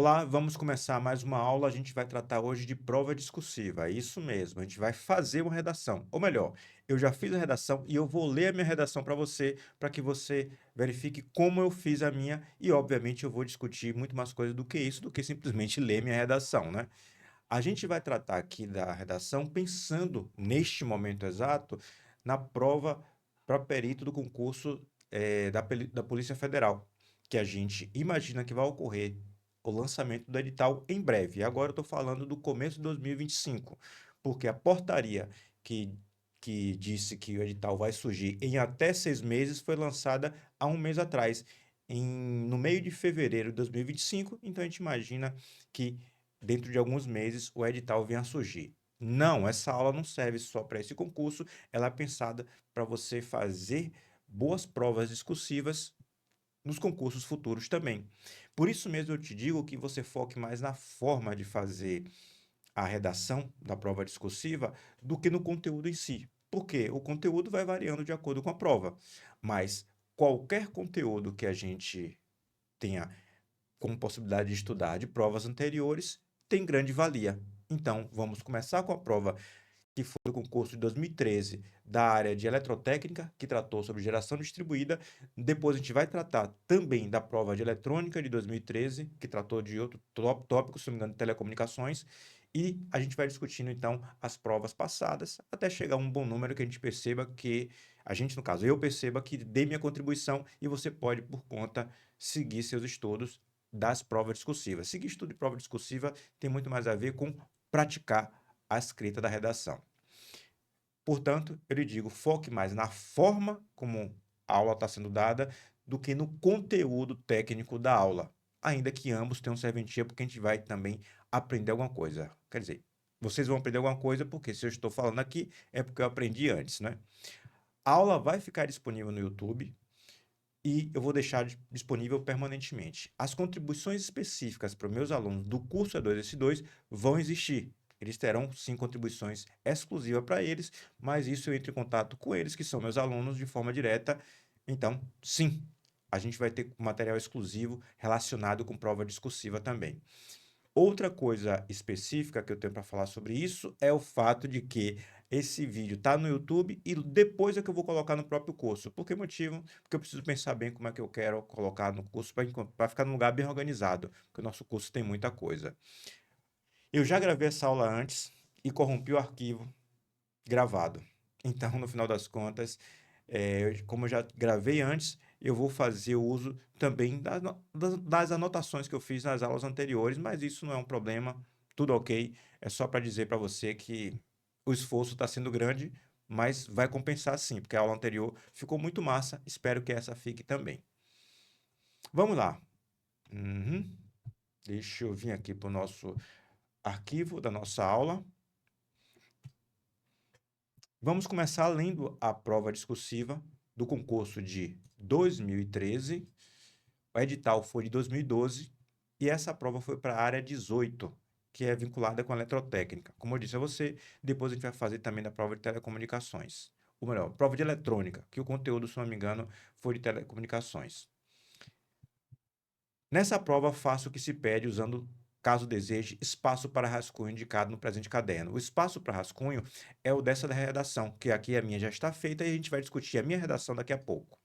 Olá, vamos começar mais uma aula. A gente vai tratar hoje de prova discursiva. É isso mesmo, a gente vai fazer uma redação. Ou melhor, eu já fiz a redação e eu vou ler a minha redação para que você verifique como eu fiz a minha e, obviamente, eu vou discutir muito mais coisas do que isso, do que simplesmente ler minha redação, né? A gente vai tratar aqui da redação pensando, neste momento exato, na prova para perito do concurso da Polícia Federal, que a gente imagina que vai ocorrer o lançamento do edital em breve. E agora eu estou falando do começo de 2025, porque a portaria que, que disse que o edital vai surgir em até 6 meses foi lançada há um mês atrás, no meio de fevereiro de 2025. Então a gente imagina que dentro de alguns meses o edital venha a surgir. Não, essa aula não serve só para esse concurso, ela é pensada para você fazer boas provas discursivas nos concursos futuros também. Por isso mesmo eu te digo que você foque mais na forma de fazer a redação da prova discursiva do que no conteúdo em si. Porque o conteúdo vai variando de acordo com a prova, mas qualquer conteúdo que a gente tenha com possibilidade de estudar de provas anteriores tem grande valia. Então, vamos começar com a prova que foi do concurso de 2013 da área de eletrotécnica, que tratou sobre geração distribuída. Depois a gente vai tratar também da prova de eletrônica de 2013, que tratou de outro tópico, se não me engano, de telecomunicações. E a gente vai discutindo então as provas passadas, até chegar a um bom número que a gente perceba que, a gente, no caso, eu perceba que dei minha contribuição e você pode, por conta, seguir seus estudos das provas discursivas. Seguir estudo de prova discursiva tem muito mais a ver com praticar a escrita da redação. Portanto, eu lhe digo, foque mais na forma como a aula está sendo dada do que no conteúdo técnico da aula, ainda que ambos tenham serventia, porque a gente vai também aprender alguma coisa. Quer dizer, vocês vão aprender alguma coisa, porque se eu estou falando aqui, é porque eu aprendi antes, né? A aula vai ficar disponível no YouTube e eu vou deixar disponível permanentemente. As contribuições específicas para os meus alunos do curso E2S2 vão existir. Eles terão, sim, contribuições exclusivas para eles, mas isso eu entro em contato com eles, que são meus alunos, de forma direta. Então, sim, a gente vai ter material exclusivo relacionado com prova discursiva também. Outra coisa específica que eu tenho para falar sobre isso é o fato de que esse vídeo está no YouTube e depois é que eu vou colocar no próprio curso. Por que motivo? Porque eu preciso pensar bem como é que eu quero colocar no curso para ficar num lugar bem organizado, porque o nosso curso tem muita coisa. Eu já gravei essa aula antes e corrompi o arquivo gravado. Então, no final das contas, como eu já gravei antes, eu vou fazer o uso também das anotações que eu fiz nas aulas anteriores, mas isso não é um problema, tudo ok. É só para dizer para você que o esforço está sendo grande, mas vai compensar sim, porque a aula anterior ficou muito massa, espero que essa fique também. Vamos lá. Uhum. Deixa eu vir aqui para o nosso arquivo da nossa aula. Vamos começar lendo a prova discursiva do concurso de 2013. O edital foi de 2012 e essa prova foi para a área 18, que é vinculada com a eletrotécnica. Como eu disse a você, depois a gente vai fazer também da prova de telecomunicações. Ou melhor, prova de eletrônica, que o conteúdo, se não me engano, foi de telecomunicações. Nessa prova, faça o que se pede usando, caso deseje, espaço para rascunho indicado no presente caderno. O espaço para rascunho é o dessa redação, que aqui a minha já está feita e a gente vai discutir a minha redação daqui a pouco.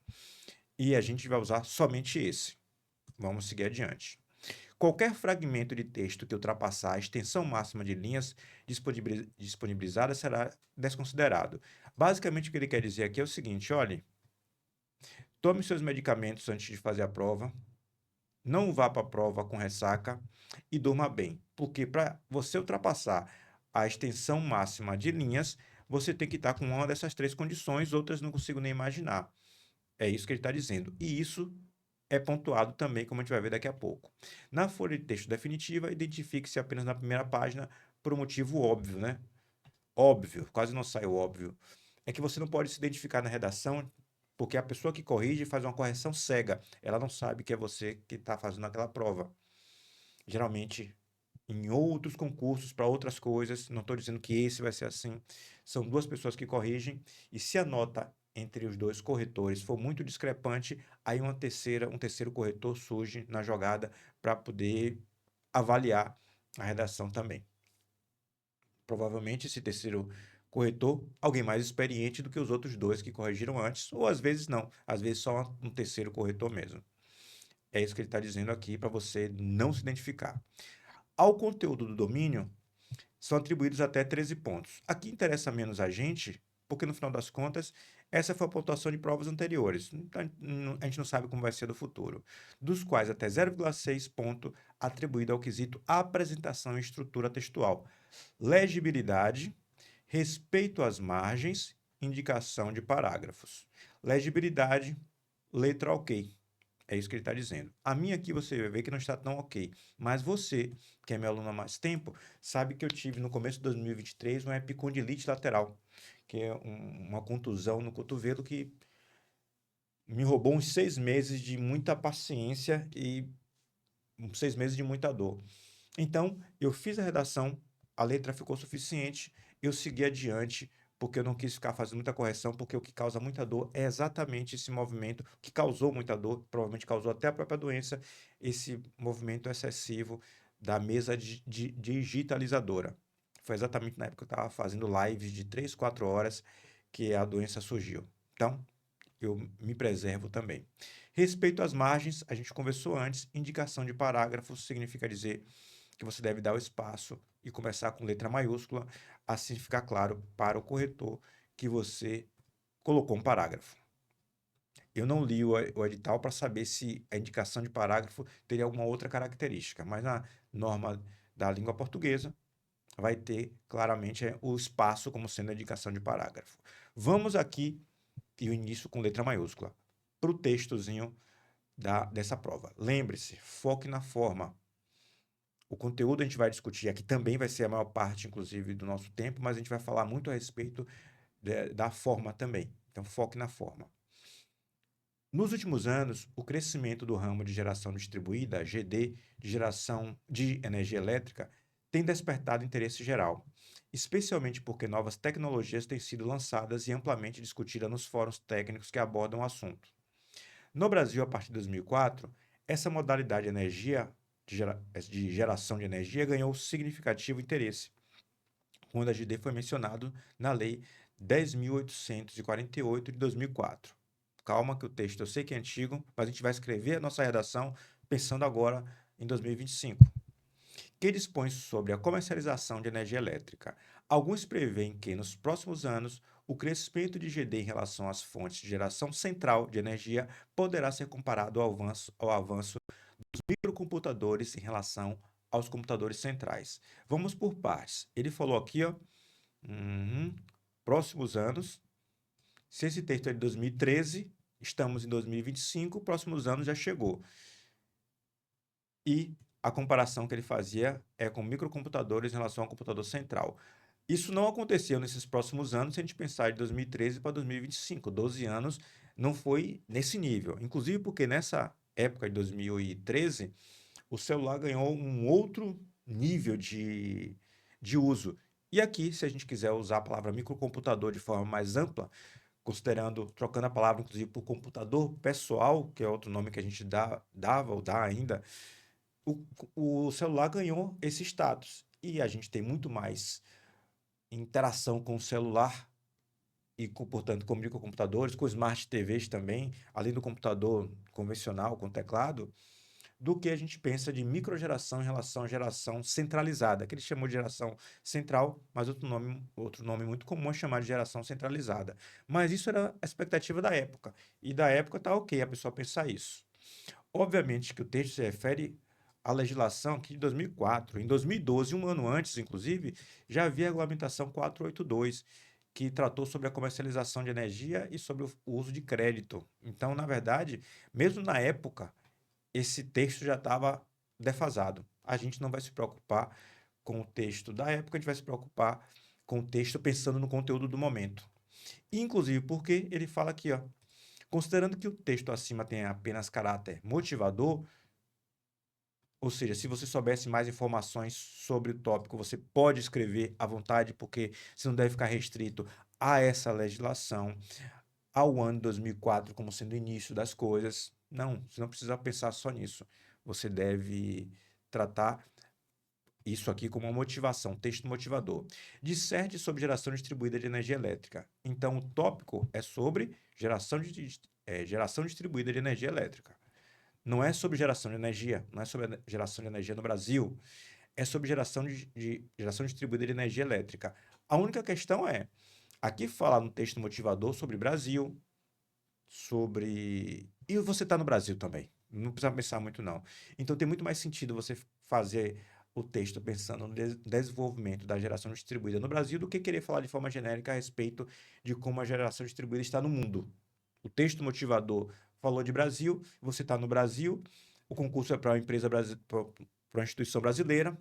E a gente vai usar somente esse. Vamos seguir adiante. Qualquer fragmento de texto que ultrapassar a extensão máxima de linhas disponibilizada será desconsiderado. Basicamente, o que ele quer dizer aqui é o seguinte: olhe, tome seus medicamentos antes de fazer a prova, não vá para a prova com ressaca e durma bem, porque para você ultrapassar a extensão máxima de linhas, você tem que estar com uma dessas três condições, outras não consigo nem imaginar. É isso que ele está dizendo. E isso é pontuado também, como a gente vai ver daqui a pouco. Na folha de texto definitiva, identifique-se apenas na primeira página por um motivo óbvio, né? Óbvio, quase não sai o óbvio. É que você não pode se identificar na redação porque a pessoa que corrige faz uma correção cega. Ela não sabe que é você que está fazendo aquela prova. Geralmente, em outros concursos, para outras coisas, não estou dizendo que esse vai ser assim, são duas pessoas que corrigem, e se a nota entre os dois corretores for muito discrepante, aí um terceiro corretor surge na jogada para poder avaliar a redação também. Provavelmente esse terceiro corretor, alguém mais experiente do que os outros dois que corrigiram antes, ou às vezes não, às vezes só um terceiro corretor mesmo. É isso que ele está dizendo aqui para você não se identificar. Ao conteúdo do domínio, são atribuídos até 13 pontos. Aqui interessa menos a gente, porque no final das contas, essa foi a pontuação de provas anteriores. Então, a gente não sabe como vai ser do futuro. Dos quais até 0,6 ponto atribuído ao quesito apresentação e estrutura textual. Legibilidade, respeito às margens, indicação de parágrafos. Legibilidade, letra ok. É isso que ele está dizendo. A minha aqui você vai ver que não está tão ok. Mas você, que é meu aluno há mais tempo, sabe que eu tive no começo de 2023 uma epicondilite lateral, que é uma contusão no cotovelo que me roubou uns 6 meses de muita paciência e 6 meses de muita dor. Então, eu fiz a redação, a letra ficou suficiente, eu segui adiante, porque eu não quis ficar fazendo muita correção, porque o que causa muita dor é exatamente esse movimento, que causou muita dor, provavelmente causou até a própria doença, esse movimento excessivo da mesa digitalizadora. Foi exatamente na época que eu estava fazendo lives de 3, 4 horas que a doença surgiu. Então, eu me preservo também. Respeito às margens, a gente conversou antes, indicação de parágrafos significa dizer que você deve dar o espaço e começar com letra maiúscula, assim ficar claro para o corretor que você colocou um parágrafo. Eu não li o edital para saber se a indicação de parágrafo teria alguma outra característica, mas na norma da língua portuguesa vai ter claramente o espaço como sendo a indicação de parágrafo. Vamos aqui, e o início com letra maiúscula, para o textozinho dessa prova. Lembre-se, foque na forma. O conteúdo a gente vai discutir aqui também vai ser a maior parte, inclusive, do nosso tempo, mas a gente vai falar muito a respeito da forma também. Então, foque na forma. Nos últimos anos, o crescimento do ramo de geração distribuída, GD, de geração de energia elétrica, tem despertado interesse geral, especialmente porque novas tecnologias têm sido lançadas e amplamente discutidas nos fóruns técnicos que abordam o assunto. No Brasil, a partir de 2004, essa modalidade de energia de geração de energia ganhou significativo interesse, quando a GD foi mencionado na Lei 10.848 de 2004. Calma que o texto eu sei que é antigo, mas a gente vai escrever a nossa redação pensando agora em 2025, que dispõe sobre a comercialização de energia elétrica. Alguns preveem que, nos próximos anos, o crescimento de GD em relação às fontes de geração central de energia poderá ser comparado ao avanço dos microcomputadores em relação aos computadores centrais. Vamos por partes. Ele falou aqui, ó, próximos anos. Se esse texto é de 2013, estamos em 2025, próximos anos já chegou. E a comparação que ele fazia é com microcomputadores em relação ao computador central. Isso não aconteceu nesses próximos anos, se a gente pensar de 2013 para 2025. 12 anos não foi nesse nível. Inclusive porque nessa época de 2013, o celular ganhou um outro nível de uso. E aqui, se a gente quiser usar a palavra microcomputador de forma mais ampla, considerando, trocando a palavra inclusive por computador pessoal, que é outro nome que a gente dava ou dá ainda, o celular ganhou esse status. E a gente tem muito mais interação com o celular e, portanto, com microcomputadores, com smart TVs também, além do computador convencional com teclado, do que a gente pensa de microgeração em relação à geração centralizada, que ele chamou de geração central, mas outro nome muito comum é chamar de geração centralizada. Mas isso era a expectativa da época, e da época está ok a pessoa pensar isso. Obviamente que o texto se refere à legislação aqui de 2004. Em 2012, um ano antes, inclusive, já havia a regulamentação 482, que tratou sobre a comercialização de energia e sobre o uso de crédito. Então, na verdade, mesmo na época, esse texto já estava defasado. A gente não vai se preocupar com o texto da época, a gente vai se preocupar com o texto pensando no conteúdo do momento. Inclusive porque ele fala aqui, ó, considerando que o texto acima tem apenas caráter motivador, ou seja, se você soubesse mais informações sobre o tópico, você pode escrever à vontade, porque você não deve ficar restrito a essa legislação, ao ano 2004 como sendo o início das coisas. Não, você não precisa pensar só nisso. Você deve tratar Isso aqui como uma motivação, texto motivador. Disserte sobre geração distribuída de energia elétrica. Então, o tópico é sobre geração distribuída de energia elétrica. Não é sobre geração de energia, não é sobre geração de energia no Brasil, é sobre geração distribuída de energia elétrica. A única questão é, aqui fala no texto motivador sobre Brasil, sobre... E você está no Brasil também. Não precisa pensar muito, não. Então, tem muito mais sentido você fazer o texto pensando no desenvolvimento da geração distribuída no Brasil do que querer falar de forma genérica a respeito de como a geração distribuída está no mundo. O texto motivador falou de Brasil, você está no Brasil, o concurso é para uma empresa para uma instituição brasileira,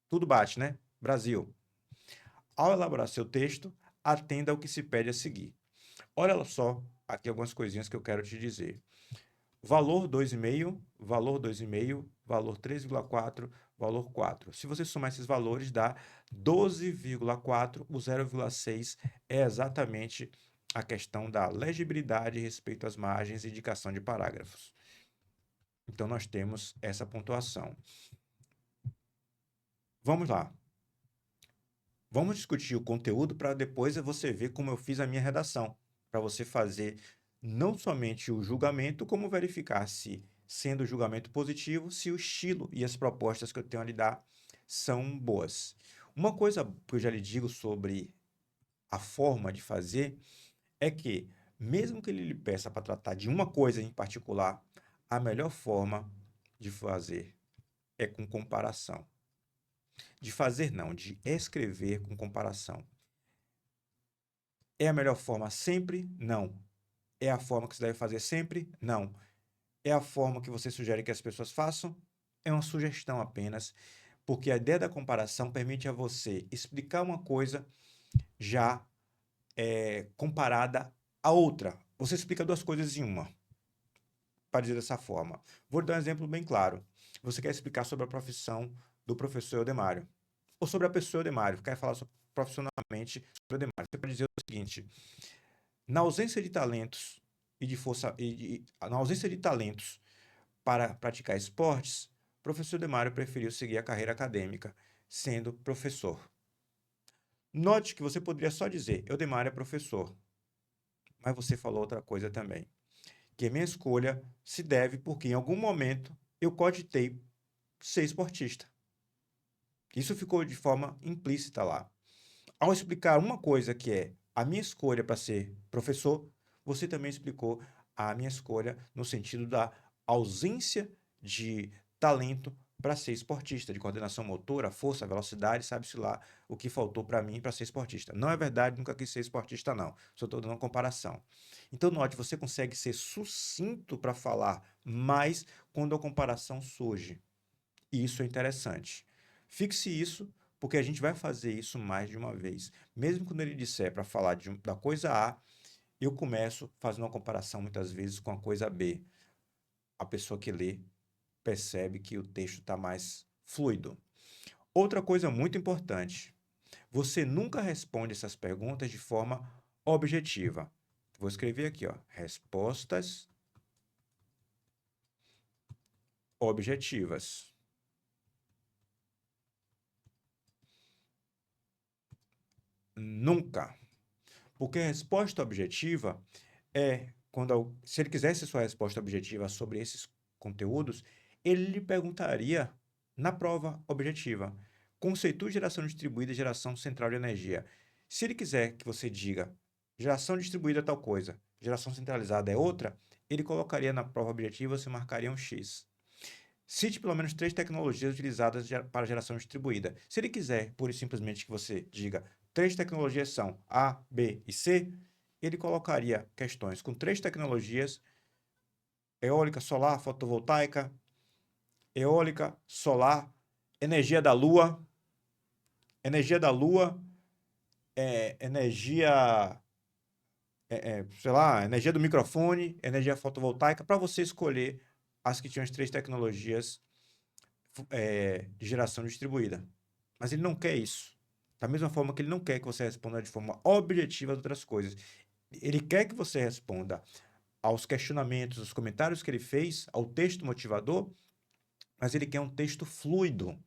tudo bate, né? Brasil. Ao elaborar seu texto, atenda ao que se pede a seguir. Olha só aqui algumas coisinhas que eu quero te dizer. Valor 2,5, valor 2,5, valor 3,4, valor 4. Se você somar esses valores, dá 12,4. O 0,6 é exatamente a questão da legibilidade respeito às margens e indicação de parágrafos. Então, nós temos essa pontuação. Vamos lá. Vamos discutir o conteúdo para depois você ver como eu fiz a minha redação, para você fazer não somente o julgamento, como verificar se, sendo o julgamento positivo, se o estilo e as propostas que eu tenho a lhe dar são boas. Uma coisa que eu já lhe digo sobre a forma de fazer é que, mesmo que ele lhe peça para tratar de uma coisa em particular, a melhor forma de fazer é com comparação. De fazer, não, de escrever com comparação. É a melhor forma sempre? Não. É a forma que você deve fazer sempre? Não. É a forma que você sugere que as pessoas façam? É uma sugestão apenas, porque a ideia da comparação permite a você explicar uma coisa já comparada a outra. Você explica duas coisas em uma, para dizer dessa forma. Vou dar um exemplo bem claro. Você quer explicar sobre a profissão do professor Eudemário, ou sobre a pessoa Eudemário, quer falar profissionalmente sobre o Eudemário. Você pode dizer o seguinte: na ausência de talentos e de força na ausência de talentos para praticar esportes, o professor Demário preferiu seguir a carreira acadêmica, sendo professor. Note que você poderia só dizer, Eudemário é professor, mas você falou outra coisa também, que a minha escolha se deve porque em algum momento eu cogitei ser esportista. Isso ficou de forma implícita lá. Ao explicar uma coisa que é a minha escolha para ser professor, você também explicou a minha escolha no sentido da ausência de talento para ser esportista, de coordenação motora, força, velocidade, sabe-se lá o que faltou para mim para ser esportista. Não é verdade, nunca quis ser esportista, não. Só estou dando uma comparação. Então, note, você consegue ser sucinto para falar mais quando a comparação surge. E isso é interessante. Fixe isso, porque a gente vai fazer isso mais de uma vez. Mesmo quando ele disser para falar da coisa A, eu começo fazendo uma comparação muitas vezes com a coisa B. A pessoa que lê percebe que o texto está mais fluido. Outra coisa muito importante: você nunca responde essas perguntas de forma objetiva. Vou escrever aqui, ó, respostas objetivas. Nunca. Porque a resposta objetiva é quando, se ele quisesse sua resposta objetiva sobre esses conteúdos, ele lhe perguntaria na prova objetiva: conceitue geração distribuída e geração central de energia. Se ele quiser que você diga geração distribuída é tal coisa, geração centralizada é outra, ele colocaria na prova objetiva, você marcaria um X. Cite pelo menos 3 tecnologias utilizadas para geração distribuída. Se ele quiser, pura e simplesmente, que você diga 3 tecnologias são A, B e C, ele colocaria questões com 3 tecnologias: eólica, solar, fotovoltaica, eólica, solar, energia da Lua, energia da Lua, energia, sei lá, energia do microfone, energia fotovoltaica, para você escolher as que tinham as 3 tecnologias de geração distribuída. Mas ele não quer isso. Da mesma forma que ele não quer que você responda de forma objetiva as outras coisas. Ele quer que você responda aos questionamentos, aos comentários que ele fez, ao texto motivador, mas ele quer um texto fluido.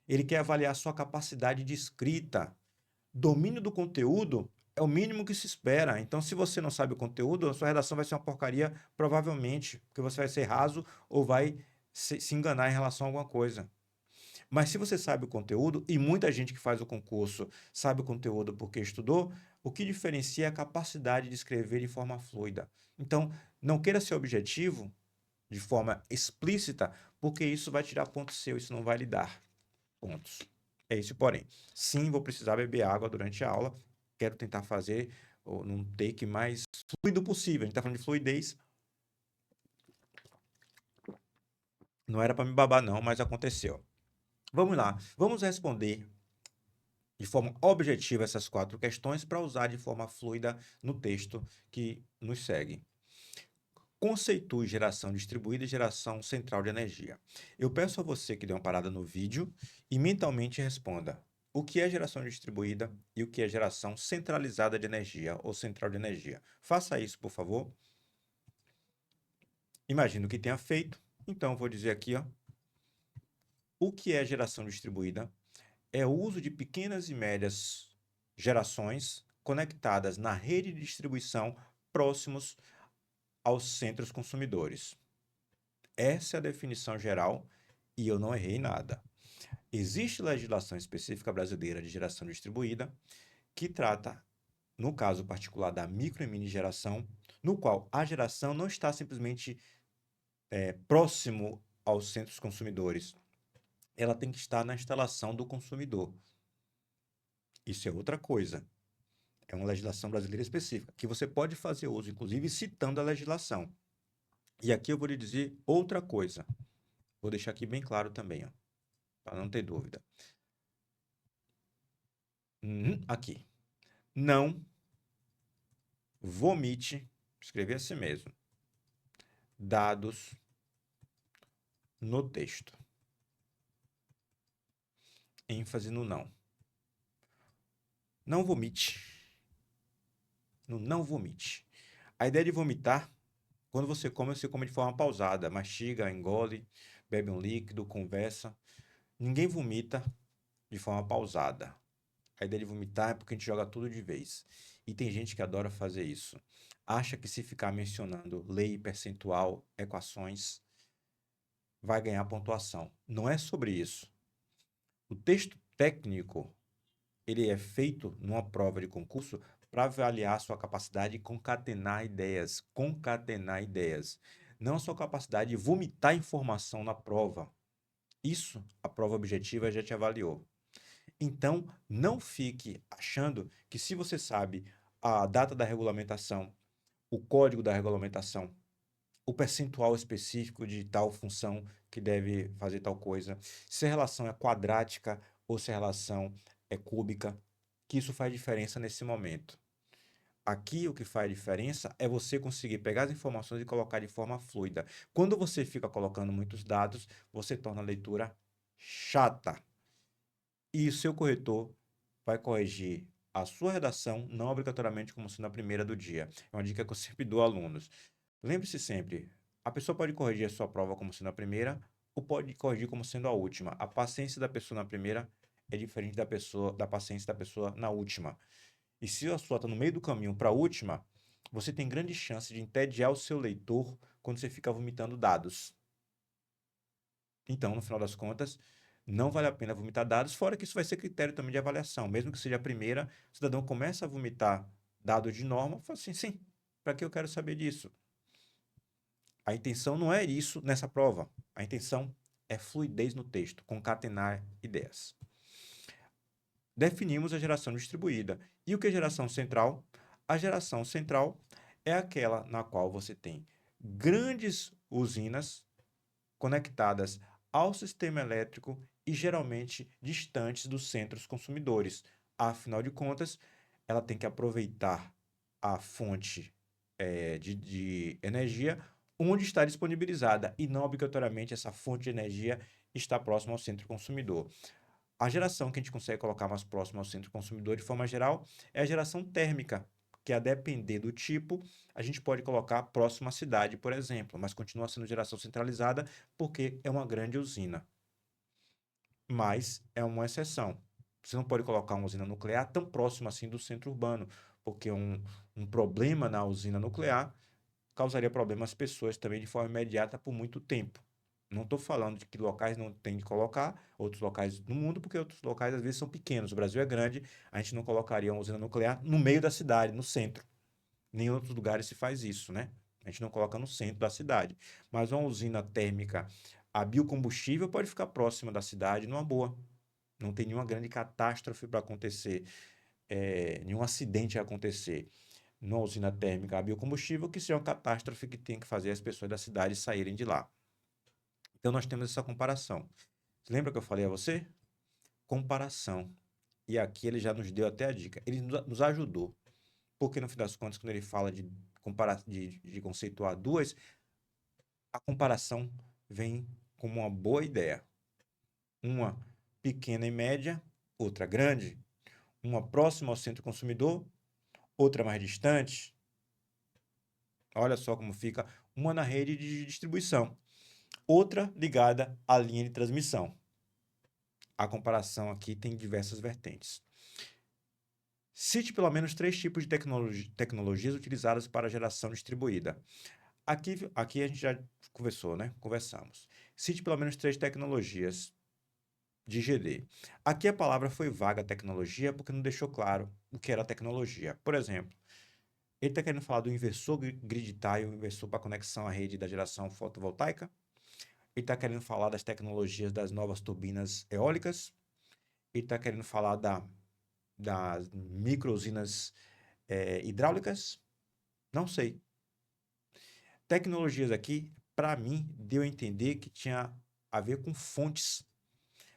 Ele quer avaliar a sua capacidade de escrita. Domínio do conteúdo é o mínimo que se espera. Então, se você não sabe o conteúdo, a sua redação vai ser uma porcaria, provavelmente, porque você vai ser raso ou vai se enganar em relação a alguma coisa. Mas se você sabe o conteúdo, e muita gente que faz o concurso sabe o conteúdo porque estudou, o que diferencia é a capacidade de escrever de forma fluida. Então, não queira ser objetivo de forma explícita, porque isso vai tirar ponto seu, isso não vai lhe dar pontos. É isso, porém. Sim, vou precisar beber água durante a aula. Quero tentar fazer num take mais fluido possível. A gente está falando de fluidez. Não era para me babar, não, mas aconteceu. Vamos lá. Vamos responder de forma objetiva essas 4 questões para usar de forma fluida no texto que nos segue. Conceitue geração distribuída e geração central de energia. Eu peço a você que dê uma parada no vídeo e mentalmente responda o que é geração distribuída e o que é geração centralizada de energia ou central de energia. Faça isso, por favor. Imagino que tenha feito. Então, vou dizer aqui, ó, o que é geração distribuída é o uso de pequenas e médias gerações conectadas na rede de distribuição próximos aos centros consumidores. Essa é a definição geral e eu não errei nada. Existe legislação específica brasileira de geração distribuída que trata, no caso particular da micro e mini geração, no qual a geração não está simplesmente próximo aos centros consumidores, ela tem que estar na instalação do consumidor. Isso é outra coisa. É uma legislação brasileira específica, que você pode fazer uso, inclusive citando a legislação. E aqui eu vou lhe dizer outra coisa. Vou deixar aqui bem claro também, para não ter dúvida. Aqui. Não vomite, escrever assim mesmo, dados no texto. ênfase no não. Não vomite. No não vomite. A ideia de vomitar, quando você come de forma pausada, mastiga, engole, bebe um líquido, conversa. Ninguém vomita de forma pausada. A ideia de vomitar é porque a gente joga tudo de vez. E tem gente que adora fazer isso. Acha que se ficar mencionando lei, percentual, equações, vai ganhar pontuação. Não é sobre isso. O texto técnico, ele é feito numa prova de concurso para avaliar a sua capacidade de concatenar ideias. Concatenar ideias. Não a sua capacidade de vomitar informação na prova. Isso a prova objetiva já te avaliou. Então, não fique achando que se você sabe a data da regulamentação, o código da regulamentação, o percentual específico de tal função que deve fazer tal coisa, se a relação é quadrática ou se a relação é cúbica, que isso faz diferença nesse momento. Aqui o que faz diferença é você conseguir pegar as informações e colocar de forma fluida. Quando você fica colocando muitos dados, você torna a leitura chata. E o seu corretor vai corrigir a sua redação, não obrigatoriamente como sendo a primeira do dia. É uma dica que eu sempre dou a alunos. Lembre-se sempre, a pessoa pode corrigir a sua prova como sendo a primeira ou pode corrigir como sendo a última. A paciência da pessoa na primeira é diferente da paciência da pessoa na última. E se a sua está no meio do caminho para a última, você tem grande chance de entediar o seu leitor quando você fica vomitando dados. Então, no final das contas, não vale a pena vomitar dados, fora que isso vai ser critério também de avaliação. Mesmo que seja a primeira, o cidadão começa a vomitar dados de norma, fala assim, sim, para que eu quero saber disso? A intenção não é isso nessa prova. A intenção é fluidez no texto, concatenar ideias. Definimos a geração distribuída. E o que é geração central? A geração central é aquela na qual você tem grandes usinas conectadas ao sistema elétrico e geralmente distantes dos centros consumidores. Afinal de contas, ela tem que aproveitar a fonte de energia onde está disponibilizada e não obrigatoriamente essa fonte de energia está próxima ao centro consumidor. A geração que a gente consegue colocar mais próxima ao centro consumidor de forma geral é a geração térmica, que a depender do tipo, a gente pode colocar próximo à cidade, por exemplo, mas continua sendo geração centralizada porque é uma grande usina. mas é uma exceção. Você não pode colocar uma usina nuclear tão próximo assim do centro urbano, porque um problema na usina nuclear causaria problema às pessoas também de forma imediata por muito tempo. Não estou falando de que locais não tem de colocar, outros locais no mundo, porque outros locais às vezes são pequenos. O Brasil é grande, a gente não colocaria uma usina nuclear no meio da cidade, no centro. Nem em outros lugares se faz isso, né? A gente não coloca no centro da cidade. Mas uma usina térmica a biocombustível pode ficar próxima da cidade numa boa. Não tem nenhuma grande catástrofe para acontecer, nenhum acidente a acontecer numa usina térmica a biocombustível, que seja uma catástrofe que tem que fazer as pessoas da cidade saírem de lá. Então nós temos essa comparação. Lembra que eu falei a você? Comparação. E aqui ele já nos deu até a dica. Ele nos ajudou. Porque no fim das contas, quando ele fala de, de conceituar duas, a comparação vem como uma boa ideia. Uma pequena e média, outra grande. Uma próxima ao centro consumidor, outra mais distante. Olha só como fica uma na rede de distribuição, outra ligada à linha de transmissão. A comparação aqui tem diversas vertentes. Cite pelo menos 3 tipos de tecnologias utilizadas para geração distribuída. Aqui a gente já conversou, né? Conversamos. Cite pelo menos 3 tecnologias de GD. Aqui a palavra foi vaga tecnologia porque não deixou claro o que era tecnologia. Por exemplo, ele está querendo falar do inversor grid tie, o inversor para conexão à rede da geração fotovoltaica. Ele está querendo falar das tecnologias das novas turbinas eólicas. Ele está querendo falar das micro-usinas hidráulicas. Não sei. Tecnologias aqui, para mim, deu a entender que tinha a ver com fontes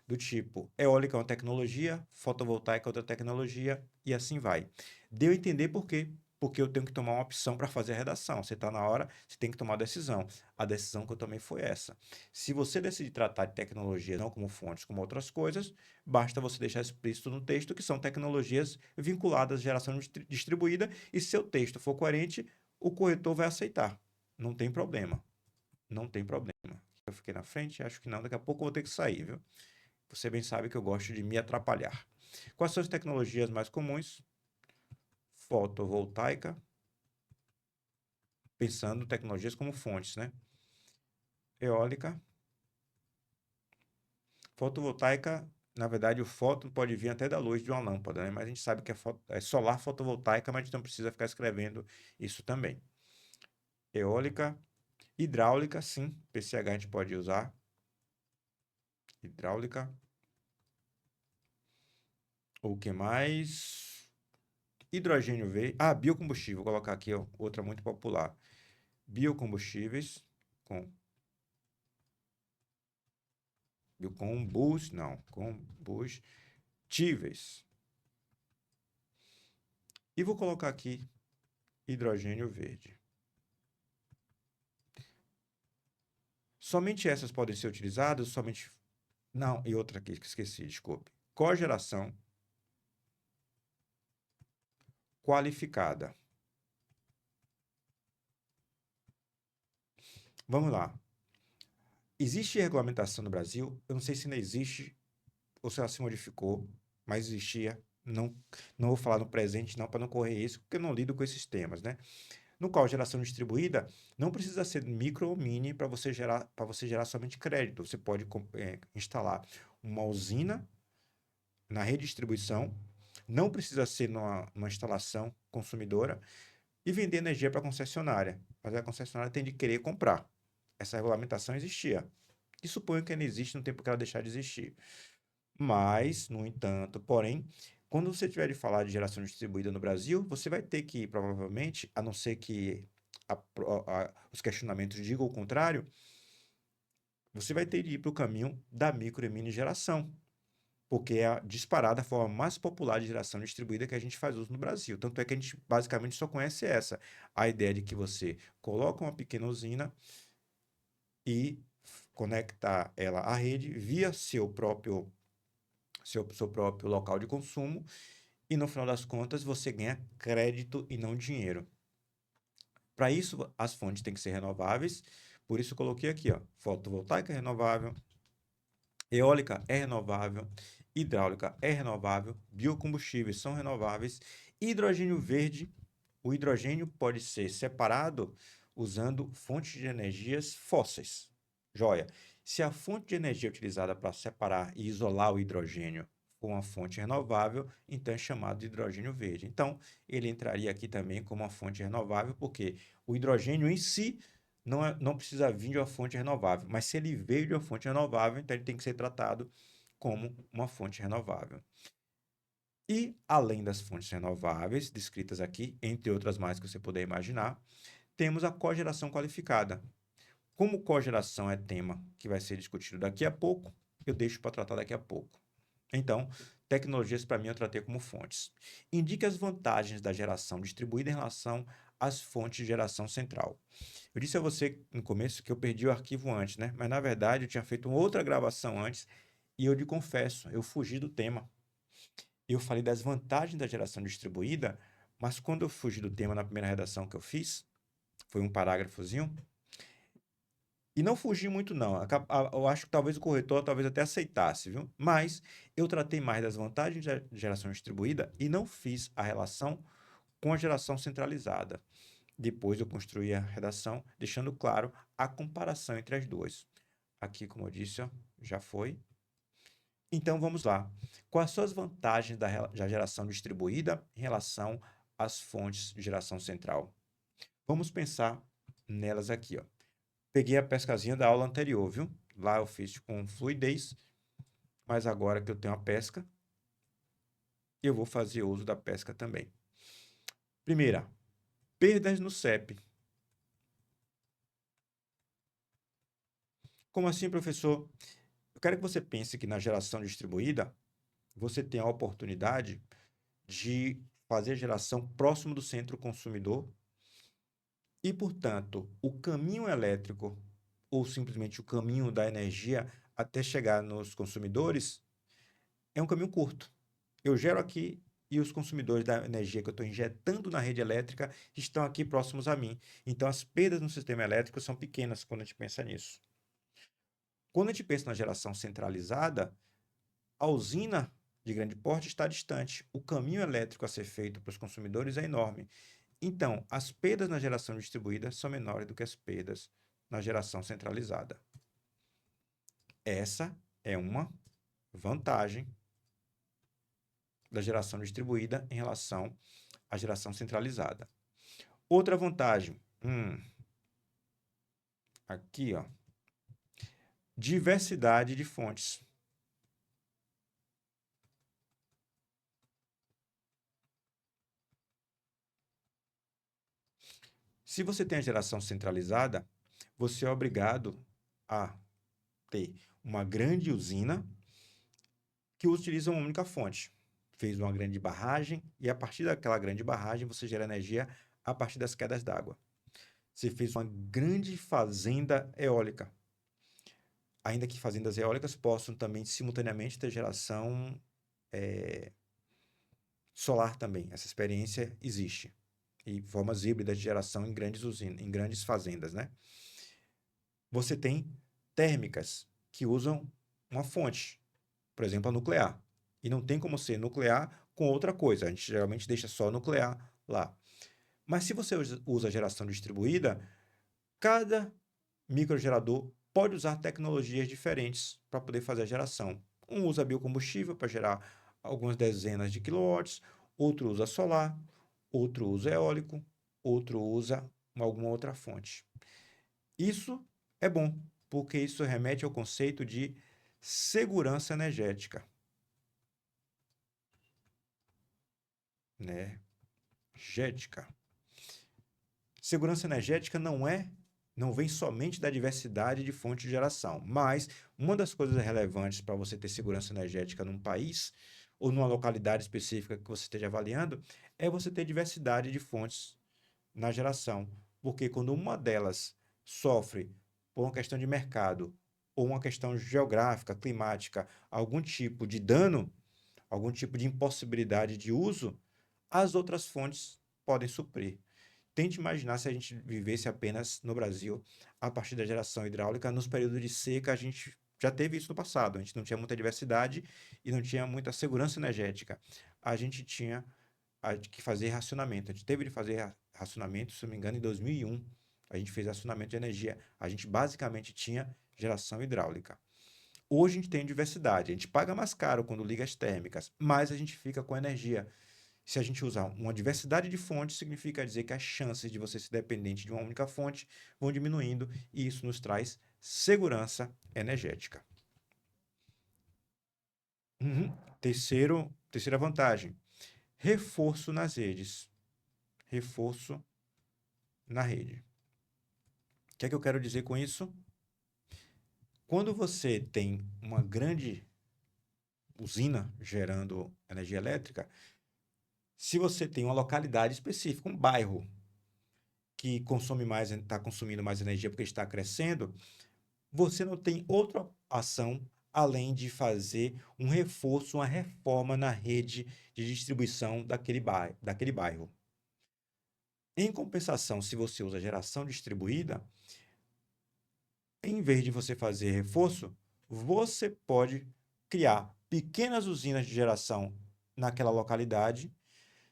do tipo eólica é uma tecnologia, fotovoltaica é outra tecnologia e assim vai. Deu a entender por quê? Porque eu tenho que tomar uma opção para fazer a redação. Você está na hora, você tem que tomar a decisão. A decisão que eu tomei foi essa. Se você decidir tratar de tecnologia não como fontes, como outras coisas, basta você deixar explícito no texto que são tecnologias vinculadas à geração distribuída e se seu texto for coerente, o corretor vai aceitar. Não tem problema. Não tem problema. Eu fiquei na frente, acho que não. Daqui a pouco eu vou ter que sair, viu? Você bem sabe que eu gosto de me atrapalhar. Quais são as tecnologias mais comuns? Fotovoltaica, pensando tecnologias como fontes, né? Eólica, fotovoltaica, na verdade o fóton pode vir até da luz de uma lâmpada, né? Mas a gente sabe que é solar fotovoltaica, mas a gente não precisa ficar escrevendo isso também. Eólica, hidráulica, sim, PCH a gente pode usar. Hidráulica. O que mais? Hidrogênio verde. Ah, biocombustível. Vou colocar aqui ó, outra muito popular. Biocombustíveis com combustíveis. E vou colocar aqui hidrogênio verde. Somente essas podem ser utilizadas, somente... Não, e outra aqui que esqueci, desculpe. Cogeração qualificada. Vamos lá. Existe regulamentação no Brasil? Eu não sei se ainda existe ou se ela se modificou, mas existia. Não, não vou falar no presente, não, para não correr isso, porque eu não lido com esses temas, né? No qual geração distribuída não precisa ser micro ou mini para você gerar somente crédito. Você pode instalar uma usina na redistribuição, não precisa ser numa instalação consumidora e vender energia para a concessionária. Mas a concessionária tem de querer comprar. Essa regulamentação existia. E suponho que ainda existe, não tem por que ela deixar de existir. Mas, no entanto, porém, quando você tiver de falar de geração distribuída no Brasil, você vai ter que, provavelmente, a não ser que os questionamentos digam o contrário, você vai ter de ir para o caminho da micro e mini geração, porque é a disparada forma mais popular de geração distribuída que a gente faz uso no Brasil. Tanto é que a gente basicamente só conhece essa, a ideia de que você coloca uma pequena usina e conectar ela à rede via seu próprio local de consumo e no final das contas você ganha crédito e não dinheiro. Para isso, as fontes têm que ser renováveis, por isso eu coloquei aqui, ó, fotovoltaica renovável, Eólica é renovável, hidráulica é renovável, biocombustíveis são renováveis, hidrogênio verde, o hidrogênio pode ser separado usando fontes de energias fósseis. Joia. Se a fonte de energia utilizada para separar e isolar o hidrogênio for uma fonte renovável, então é chamado de hidrogênio verde. Então, ele entraria aqui também como uma fonte renovável, porque o hidrogênio em si não precisa vir de uma fonte renovável, mas se ele veio de uma fonte renovável, então ele tem que ser tratado como uma fonte renovável. E, além das fontes renováveis, descritas aqui, entre outras mais que você puder imaginar, temos a cogeração qualificada. Como cogeração é tema que vai ser discutido daqui a pouco, eu deixo para tratar daqui a pouco. Então, tecnologias para mim eu tratei como fontes. Indique as vantagens da geração distribuída em relação às fontes de geração central. Eu disse a você no começo que eu perdi o arquivo antes, né? Mas na verdade eu tinha feito uma outra gravação antes e eu lhe confesso, eu fugi do tema. Eu falei das vantagens da geração distribuída, mas quando eu fugi do tema na primeira redação que eu fiz, foi um parágrafozinho, e não fugi muito não. Eu acho que talvez o corretor talvez até aceitasse, viu? Mas eu tratei mais das vantagens da geração distribuída e não fiz a relação com a geração centralizada. Depois eu construí a redação, deixando claro a comparação entre as duas. Aqui, como eu disse, ó, já foi. Então vamos lá. Quais são as vantagens da geração distribuída em relação às fontes de geração central? Vamos pensar nelas aqui, ó. Peguei a pescazinha da aula anterior, viu? Lá eu fiz com fluidez, mas agora que eu tenho a pesca, eu vou fazer uso da pesca também. Primeira, perdas no CEP. Como assim, professor? Eu quero que você pense que na geração distribuída, você tem a oportunidade de fazer geração próximo do centro consumidor e, portanto, o caminho elétrico ou simplesmente o caminho da energia até chegar nos consumidores é um caminho curto. Eu gero aqui e os consumidores da energia que eu estou injetando na rede elétrica estão aqui próximos a mim. Então, as perdas no sistema elétrico são pequenas quando a gente pensa nisso. Quando a gente pensa na geração centralizada, a usina de grande porte está distante. O caminho elétrico a ser feito para os consumidores é enorme. Então, as perdas na geração distribuída são menores do que as perdas na geração centralizada. Essa é uma vantagem da geração distribuída em relação à geração centralizada. Outra vantagem, aqui, ó, diversidade de fontes. Se você tem a geração centralizada, você é obrigado a ter uma grande usina que utiliza uma única fonte. Fez uma grande barragem e a partir daquela grande barragem você gera energia a partir das quedas d'água. Você fez uma grande fazenda eólica. Ainda que fazendas eólicas possam também simultaneamente ter geração solar também. Essa experiência existe. E formas híbridas de geração em grandes usinas, em grandes fazendas, né? Você tem térmicas que usam uma fonte, por exemplo, a nuclear. E não tem como ser nuclear com outra coisa. A gente geralmente deixa só nuclear lá. Mas se você usa geração distribuída, cada microgerador pode usar tecnologias diferentes para poder fazer a geração. Um usa biocombustível para gerar algumas dezenas de quilowatts, outro usa solar, outro usa eólico, outro usa alguma outra fonte. Isso é bom, porque isso remete ao conceito de segurança energética. Energética. Segurança energética não vem somente da diversidade de fontes de geração, mas uma das coisas relevantes para você ter segurança energética num país ou numa localidade específica que você esteja avaliando é você ter diversidade de fontes na geração, porque quando uma delas sofre por uma questão de mercado ou uma questão geográfica, climática, algum tipo de dano, algum tipo de impossibilidade de uso, as outras fontes podem suprir. Tente imaginar se a gente vivesse apenas no Brasil a partir da geração hidráulica, nos períodos de seca a gente já teve isso no passado. A gente não tinha muita diversidade e não tinha muita segurança energética. A gente tinha que fazer racionamento. A gente teve de fazer racionamento, se não me engano, em 2001. A gente fez racionamento de energia. A gente basicamente tinha geração hidráulica. Hoje a gente tem diversidade. A gente paga mais caro quando liga as térmicas, mas a gente fica com energia. Se a gente usar uma diversidade de fontes, significa dizer que as chances de você ser dependente de uma única fonte vão diminuindo e isso nos traz segurança energética. Terceira vantagem, reforço nas redes. Reforço na rede. O que é que eu quero dizer com isso? Quando você tem uma grande usina gerando energia elétrica, se você tem uma localidade específica, um bairro que consome mais, está consumindo mais energia porque está crescendo, você não tem outra ação além de fazer um reforço, uma reforma na rede de distribuição daquele bairro. Em compensação, se você usa geração distribuída, em vez de você fazer reforço, você pode criar pequenas usinas de geração naquela localidade,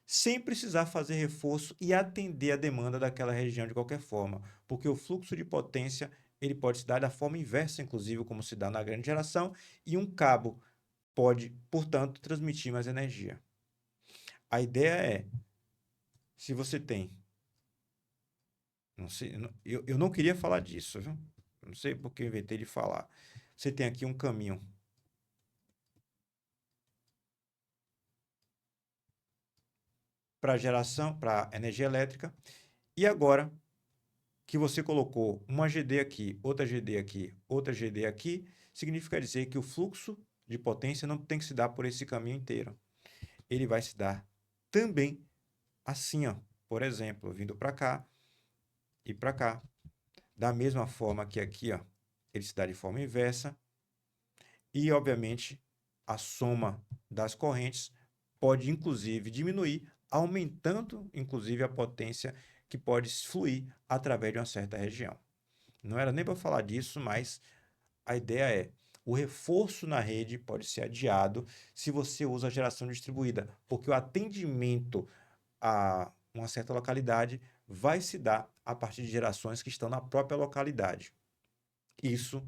sem precisar fazer reforço e atender a demanda daquela região de qualquer forma, porque o fluxo de potência ele pode se dar da forma inversa, inclusive, como se dá na grande geração, e um cabo pode, portanto, transmitir mais energia. A ideia é, se você tem, não sei, eu não queria falar disso, viu? Não sei porque eu inventei de falar. Você tem aqui um caminho para geração, para energia elétrica, e agora que você colocou uma GD aqui, outra GD aqui, outra GD aqui, significa dizer que o fluxo de potência não tem que se dar por esse caminho inteiro. Ele vai se dar também assim, ó, por exemplo, vindo para cá e para cá. Da mesma forma que aqui, ó, ele se dá de forma inversa. E, obviamente, a soma das correntes pode, inclusive, diminuir, aumentando, inclusive, a potência que pode fluir através de uma certa região. Não era nem para falar disso, mas a ideia é: o reforço na rede pode ser adiado se você usa a geração distribuída, porque o atendimento a uma certa localidade vai se dar a partir de gerações que estão na própria localidade. Isso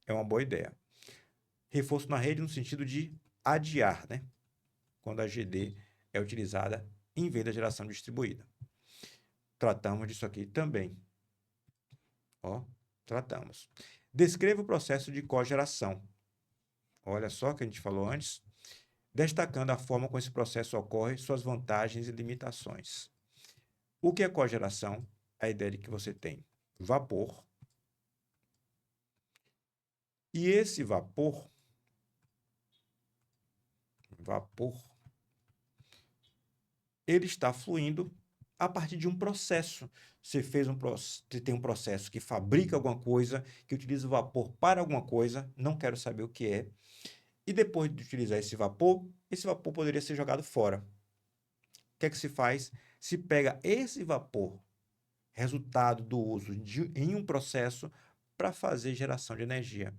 é uma boa ideia. Reforço na rede no sentido de adiar, né? Quando a GD é utilizada em vez da geração distribuída. Tratamos disso aqui também. Ó, tratamos. Descreva o processo de cogeração. Olha só o que a gente falou antes. Destacando a forma como esse processo ocorre, suas vantagens e limitações. O que é cogeração? A ideia de que você tem vapor. E esse vapor, ele está fluindo a partir de um processo. Você tem um processo que fabrica alguma coisa, que utiliza o vapor para alguma coisa, não quero saber o que é. E depois de utilizar esse vapor poderia ser jogado fora. O que é que se faz? Se pega esse vapor, resultado do uso em um processo, para fazer geração de energia.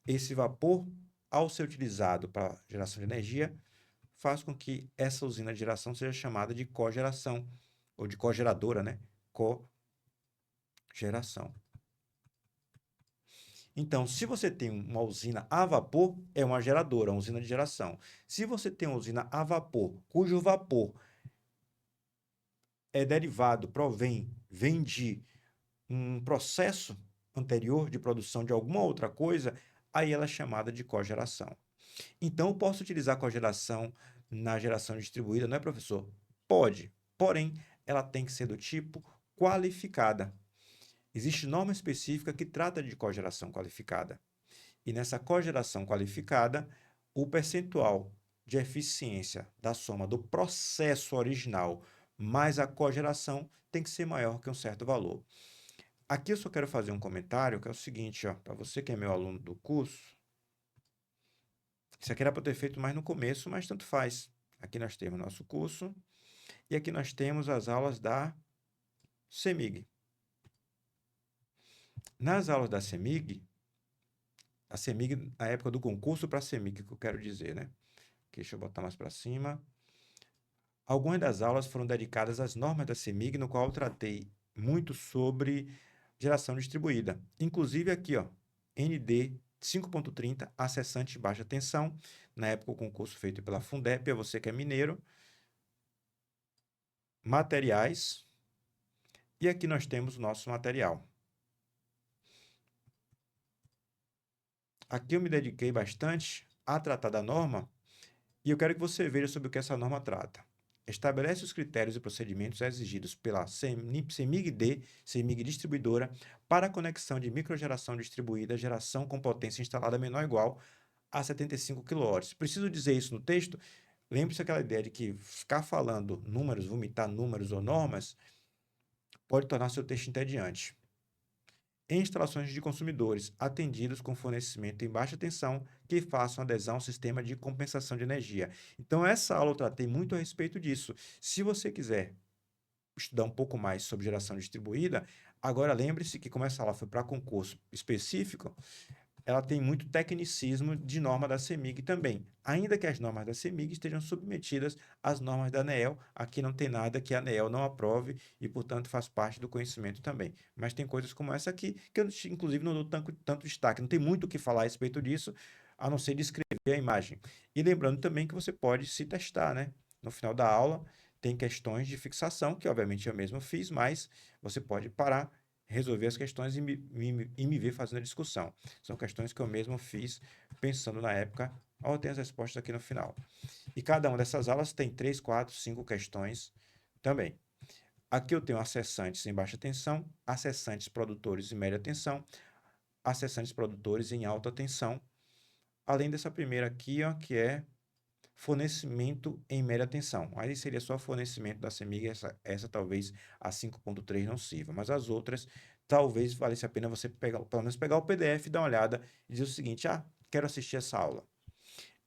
Esse vapor, ao ser utilizado para geração de energia, faz com que essa usina de geração seja chamada de cogeração, ou de cogeradora, né? Cogeração. Então, se você tem uma usina a vapor, é uma geradora, uma usina de geração. Se você tem uma usina a vapor, cujo vapor é derivado, vem de um processo anterior de produção de alguma outra coisa, aí ela é chamada de cogeração. Então, eu posso utilizar cogeração na geração distribuída, não é, professor? Pode, porém, ela tem que ser do tipo qualificada. Existe norma específica que trata de cogeração qualificada. E nessa cogeração qualificada, o percentual de eficiência da soma do processo original mais a cogeração tem que ser maior que um certo valor. Aqui eu só quero fazer um comentário que é o seguinte, para você que é meu aluno do curso, isso aqui era para eu ter feito mais no começo, mas tanto faz. Aqui nós temos nosso curso e aqui nós temos as aulas da CEMIG. Nas aulas da CEMIG, A CEMIG, na época do concurso para a CEMIG, que eu quero dizer, né? Deixa eu botar mais para cima. Algumas das aulas foram dedicadas às normas da CEMIG, no qual eu tratei muito sobre geração distribuída. Inclusive aqui, ó, ND 5.30, acessante de baixa tensão. Na época, o concurso feito pela Fundep, você que é mineiro. Materiais. E aqui nós temos o nosso material. Aqui eu me dediquei bastante a tratar da norma e eu quero que você veja sobre o que essa norma trata. Estabelece os critérios e procedimentos exigidos pela CEMIG-D, CEMIG Distribuidora, para a conexão de microgeração distribuída, geração com potência instalada menor ou igual a 75 kW. Preciso dizer isso no texto? Lembre-se aquela ideia de que ficar falando números, vomitar números ou normas, pode tornar seu texto entediante. Em instalações de consumidores atendidos com fornecimento em baixa tensão que façam adesão ao sistema de compensação de energia. Então, essa aula eu tratei muito a respeito disso. Se você quiser estudar um pouco mais sobre geração distribuída, agora lembre-se que como essa aula foi para concurso específico, ela tem muito tecnicismo de norma da CEMIG também. Ainda que as normas da CEMIG estejam submetidas às normas da ANEEL, aqui não tem nada que a ANEEL não aprove e, portanto, faz parte do conhecimento também. Mas tem coisas como essa aqui, que eu, inclusive, não dou tanto destaque. Não tem muito o que falar a respeito disso, a não ser descrever a imagem. E lembrando também que você pode se testar, né? No final da aula, tem questões de fixação, que obviamente eu mesmo fiz, mas você pode parar, resolver as questões e me ver fazendo a discussão. São questões que eu mesmo fiz pensando na época, ó, tem as respostas aqui no final. E cada uma dessas aulas tem 3, 4, 5 questões também. Aqui eu tenho acessantes em baixa tensão, acessantes produtores em média tensão, acessantes produtores em alta tensão, além dessa primeira aqui, ó, que é fornecimento em média tensão. Aí seria só fornecimento da CEMIG, essa talvez a 5.3 não sirva, mas as outras talvez valesse a pena você pegar, pelo menos pegar o PDF, dar uma olhada e dizer o seguinte: ah, quero assistir essa aula.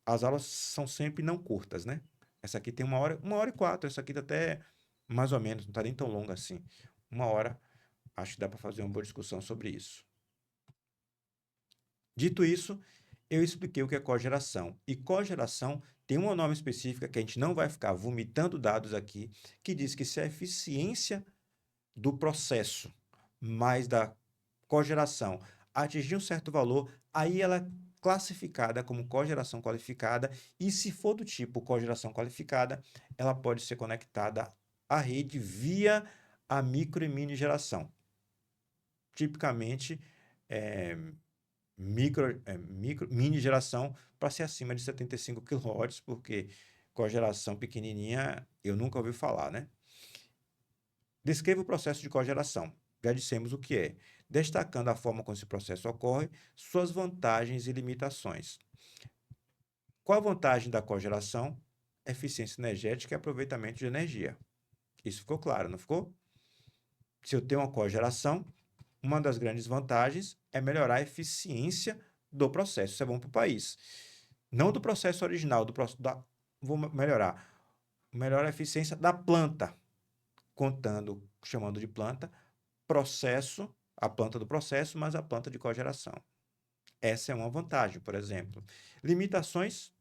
As aulas são sempre não curtas, né? Essa aqui tem 1 hora e 4, essa aqui tá até mais ou menos, não está nem tão longa assim. 1 hora, acho que dá para fazer uma boa discussão sobre isso. Dito isso, eu expliquei o que é cogeração. E cogeração tem uma norma específica que a gente não vai ficar vomitando dados aqui, que diz que se a eficiência do processo mais da cogeração atingir um certo valor, aí ela é classificada como cogeração qualificada, e se for do tipo cogeração qualificada, ela pode ser conectada à rede via a micro e mini geração. Tipicamente, mini geração para ser acima de 75 kW, porque cogeração pequenininha eu nunca ouvi falar, né? Descreva o processo de cogeração. Já dissemos o que é, destacando a forma como esse processo ocorre, suas vantagens e limitações. Qual a vantagem da cogeração? Eficiência energética e aproveitamento de energia. Isso ficou claro, não ficou? Se eu tenho uma cogeração, uma das grandes vantagens é melhorar a eficiência do processo. Isso é bom para o país. Não do processo original, vou melhorar. Melhora a eficiência da planta, chamando de planta, processo, a planta do processo, mas a planta de cogeração. Essa é uma vantagem, por exemplo. Limitações,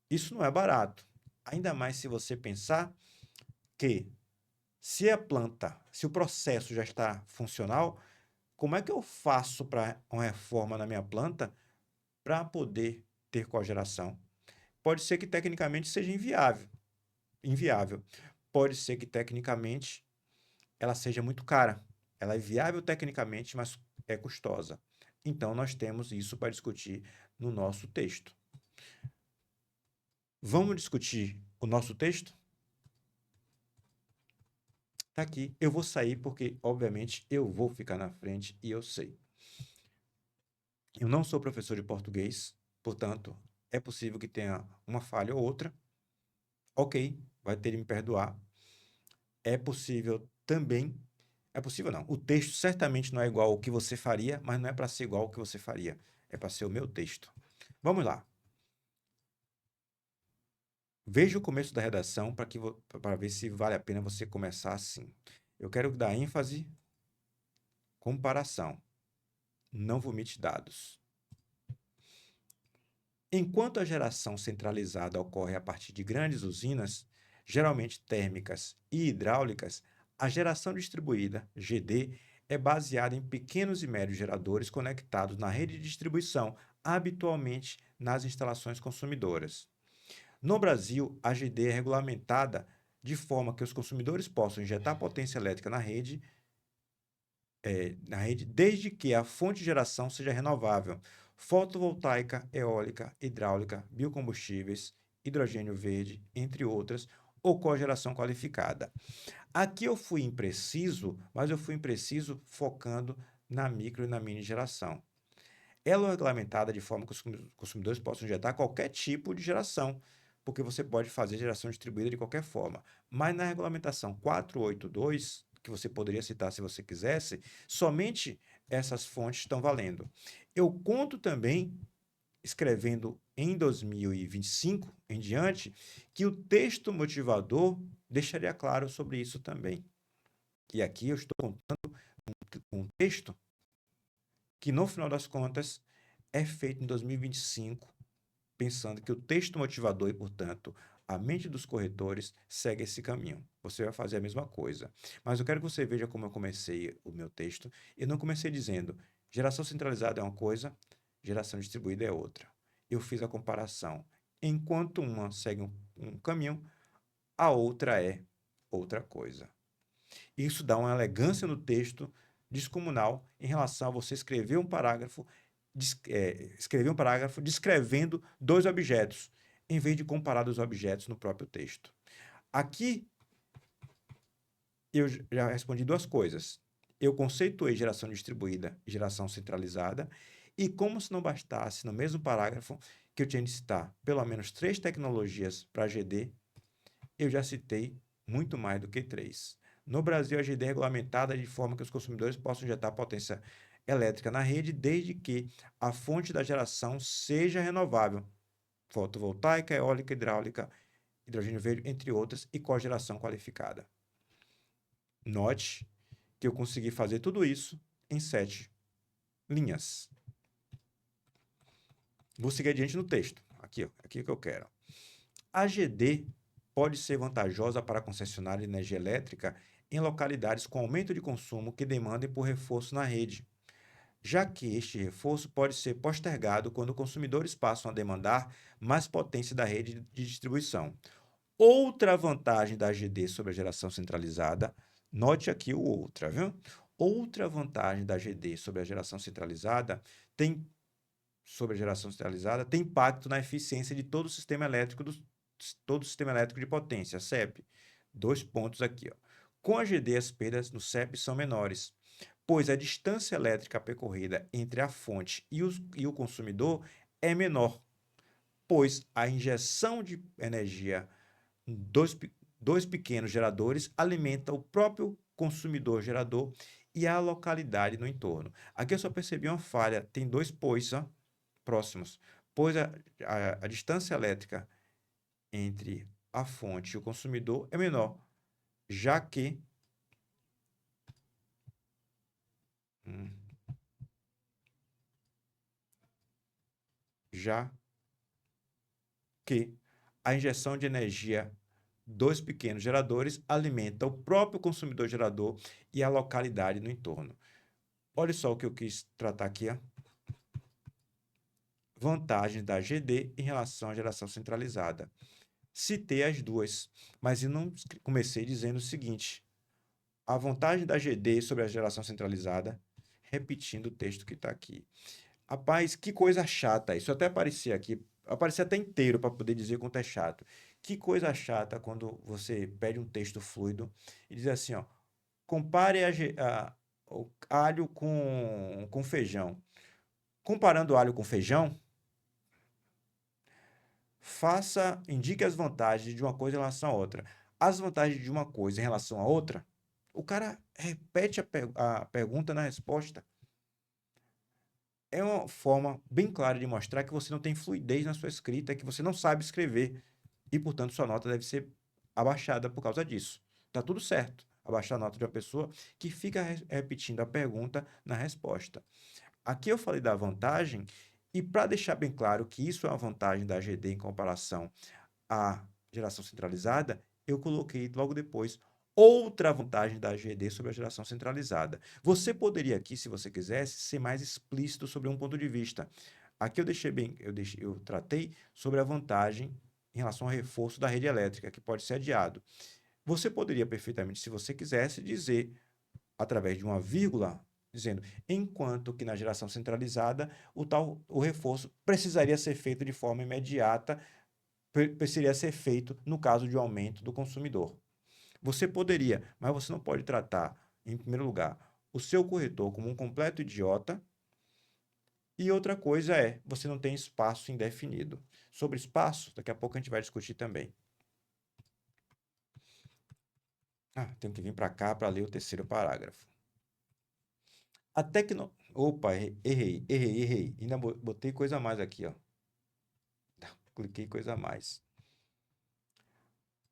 isso não é barato. Ainda mais se você pensar que se o processo já está funcional, como é que eu faço para uma reforma na minha planta para poder ter cogeração? Pode ser que tecnicamente seja inviável. Pode ser que tecnicamente ela seja muito cara. Ela é viável tecnicamente, mas é custosa. Então, nós temos isso para discutir no nosso texto. Vamos discutir o nosso texto? Tá aqui. Eu vou sair porque, obviamente, eu vou ficar na frente e eu sei. Eu não sou professor de português, portanto, é possível que tenha uma falha ou outra. Ok, vai ter de me perdoar. É possível também. É possível não. O texto certamente não é igual ao que você faria, mas não é para ser igual ao que você faria. É para ser o meu texto. Vamos lá. Veja o começo da redação para ver se vale a pena você começar assim. Eu quero dar ênfase, comparação. Não vomite dados. Enquanto a geração centralizada ocorre a partir de grandes usinas, geralmente térmicas e hidráulicas, a geração distribuída, GD, é baseada em pequenos e médios geradores conectados na rede de distribuição, habitualmente nas instalações consumidoras. No Brasil, a GD é regulamentada de forma que os consumidores possam injetar potência elétrica na rede desde que a fonte de geração seja renovável, fotovoltaica, eólica, hidráulica, biocombustíveis, hidrogênio verde, entre outras, ou cogeração qualificada. Aqui eu fui impreciso, mas eu fui impreciso focando na micro e na mini geração. Ela é regulamentada de forma que os consumidores possam injetar qualquer tipo de geração, porque você pode fazer geração distribuída de qualquer forma. Mas na regulamentação 482, que você poderia citar se você quisesse, somente essas fontes estão valendo. Eu conto também, escrevendo em 2025 em diante, que o texto motivador deixaria claro sobre isso também. E aqui eu estou contando um texto que, no final das contas, é feito em 2025, pensando que o texto motivador e, portanto, a mente dos corretores segue esse caminho. Você vai fazer a mesma coisa. Mas eu quero que você veja como eu comecei o meu texto. Eu não comecei dizendo geração centralizada é uma coisa, geração distribuída é outra. Eu fiz a comparação. Enquanto uma segue um caminho, a outra é outra coisa. Isso dá uma elegância no texto descomunal em relação a você escrever um parágrafo descrevendo dois objetos, em vez de comparar os objetos no próprio texto. Aqui eu já respondi duas coisas. Eu conceituei geração distribuída e geração centralizada, e como se não bastasse, no mesmo parágrafo, que eu tinha de citar pelo menos 3 tecnologias para GD, eu já citei muito mais do que 3. No Brasil, a GD é regulamentada de forma que os consumidores possam injetar potência elétrica na rede, desde que a fonte da geração seja renovável, fotovoltaica, eólica, hidráulica, hidrogênio verde, entre outras, e cogeração qualificada. Note que eu consegui fazer tudo isso em 7 linhas. Vou seguir adiante no texto. Aqui que eu quero. A GD pode ser vantajosa para a concessionária de energia elétrica em localidades com aumento de consumo que demandem por reforço na rede, já que este reforço pode ser postergado quando consumidores passam a demandar mais potência da rede de distribuição. Outra vantagem da GD sobre a geração centralizada, note aqui o outra, viu? Outra vantagem da GD sobre a geração centralizada tem impacto na eficiência de todo o sistema elétrico de potência, CEP. 2 pontos aqui, ó. Com a GD, as perdas no CEP são menores, pois a distância elétrica percorrida entre a fonte e o consumidor é menor, pois a injeção de energia em dois pequenos geradores alimenta o próprio consumidor gerador e a localidade no entorno. Aqui eu só percebi uma falha, tem 2 pois próximos, pois a distância elétrica entre a fonte e o consumidor é menor, já que já que a injeção de energia dos pequenos geradores alimenta o próprio consumidor gerador e a localidade no entorno. Olha só o que eu quis tratar aqui, ó. Vantagens da GD em relação à geração centralizada. Citei as duas, mas eu não comecei dizendo o seguinte: a vantagem da GD sobre a geração centralizada, repetindo o texto que está aqui. Rapaz, que coisa chata isso. Até aparecia aqui, aparecia até inteiro para poder dizer quanto é chato. Que coisa chata quando você pede um texto fluido e diz assim, ó, compare o alho com feijão. Comparando alho com feijão, indique as vantagens de uma coisa em relação à outra. As vantagens de uma coisa em relação à outra, o cara repete a pergunta na resposta. É uma forma bem clara de mostrar que você não tem fluidez na sua escrita, que você não sabe escrever e, portanto, sua nota deve ser abaixada por causa disso. Tá tudo certo. Abaixar a nota de uma pessoa que fica repetindo a pergunta na resposta. Aqui eu falei da vantagem E para deixar bem claro que isso é uma vantagem da AGD em comparação à geração centralizada, eu coloquei logo depois outra vantagem da AGD sobre a geração centralizada. Você poderia aqui, se você quisesse, ser mais explícito sobre um ponto de vista. Aqui eu deixei bem, eu tratei sobre a vantagem em relação ao reforço da rede elétrica, que pode ser adiado. Você poderia perfeitamente, se você quisesse, dizer, através de uma vírgula, dizendo, enquanto que na geração centralizada, o reforço precisaria ser feito de forma imediata, precisaria ser feito no caso de um aumento do consumidor. Você poderia, mas você não pode tratar, em primeiro lugar, o seu corretor como um completo idiota. E outra coisa é, você não tem espaço indefinido. Sobre espaço, daqui a pouco a gente vai discutir também. Tenho que vir para cá para ler o terceiro parágrafo. A tecno... Opa, errei. Ainda botei coisa a mais aqui, ó. Cliquei coisa a mais.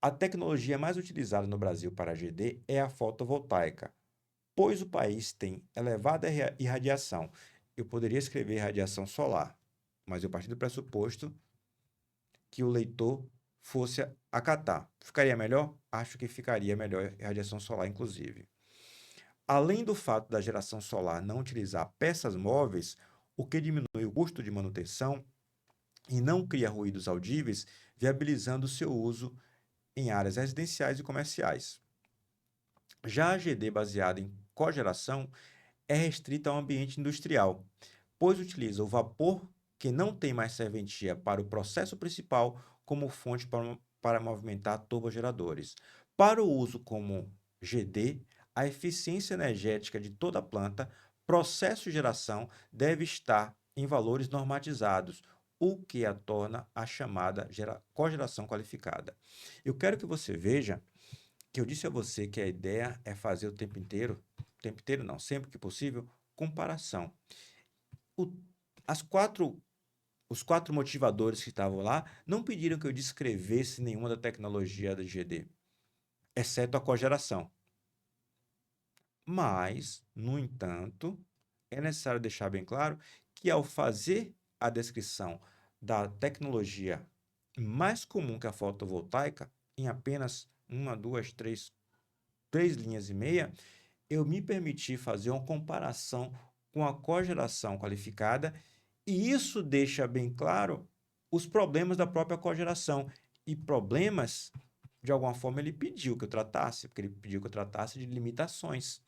A tecnologia mais utilizada no Brasil para GD é a fotovoltaica, pois o país tem elevada irradiação. Eu poderia escrever radiação solar, mas eu parti do pressuposto que o leitor fosse acatar. Ficaria melhor? Acho que ficaria melhor radiação solar, inclusive. Além do fato da geração solar não utilizar peças móveis, o que diminui o custo de manutenção e não cria ruídos audíveis, viabilizando seu uso em áreas residenciais e comerciais. Já a GD baseada em cogeração é restrita ao ambiente industrial, pois utiliza o vapor que não tem mais serventia para o processo principal como fonte para movimentar turbogeradores. Para o uso como GD, a eficiência energética de toda a planta, processo de geração, deve estar em valores normatizados, o que a torna a chamada cogeração qualificada. Eu quero que você veja que eu disse a você que a ideia é fazer o tempo inteiro não, sempre que possível, comparação. O, os quatro motivadores que estavam lá não pediram que eu descrevesse nenhuma da tecnologia da GD, exceto a cogeração. Mas, no entanto, é necessário deixar bem claro que ao fazer a descrição da tecnologia mais comum que a fotovoltaica, em apenas uma, duas, três linhas e meia, eu me permiti fazer uma comparação com a cogeração qualificada e isso deixa bem claro os problemas da própria cogeração. E problemas, de alguma forma, ele pediu que eu tratasse, porque ele pediu que eu tratasse de limitações.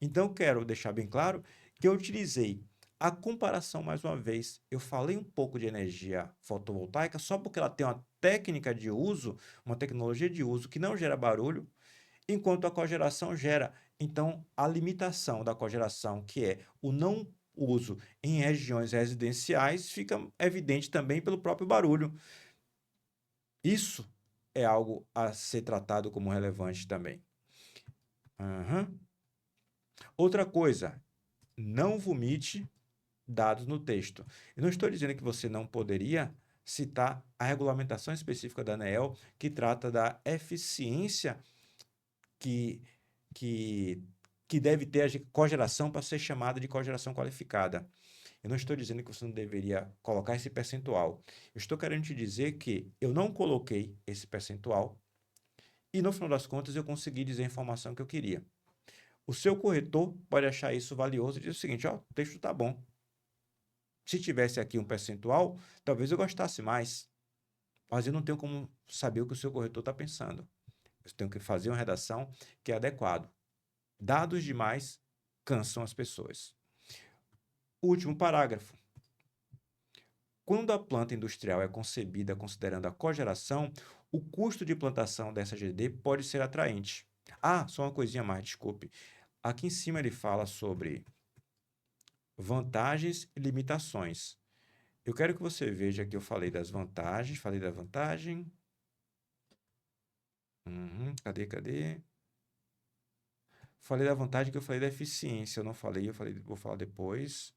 Então, eu quero deixar bem claro que eu utilizei a comparação mais uma vez. Eu falei um pouco de energia fotovoltaica só porque ela tem uma técnica de uso, uma tecnologia de uso que não gera barulho, enquanto a cogeração gera. Então, a limitação da cogeração, que é o não uso em regiões residenciais, fica evidente também pelo próprio barulho. Isso é algo a ser tratado como relevante também. Outra coisa, não vomite dados no texto. Eu não estou dizendo que você não poderia citar a regulamentação específica da ANEEL, que trata da eficiência que, que, que deve ter a cogeração para ser chamada de cogeração qualificada. Eu não estou dizendo que você não deveria colocar esse percentual. Eu estou querendo te dizer que eu não coloquei esse percentual e, no final das contas, eu consegui dizer a informação que eu queria. O seu corretor pode achar isso valioso e dizer o seguinte, ó, o texto está bom. Se tivesse aqui um percentual, talvez eu gostasse mais, mas eu não tenho como saber o que o seu corretor está pensando. Eu tenho que fazer uma redação que é adequado. Dados demais cansam as pessoas. Último parágrafo. Quando a planta industrial é concebida considerando a cogeração, o custo de plantação dessa GD pode ser atraente. Só uma coisinha mais, desculpe. Aqui em cima ele fala sobre vantagens e limitações. Eu quero que você veja que eu falei das vantagens, falei da vantagem. Cadê? Falei da vantagem que eu falei da eficiência. Eu não falei, vou falar depois.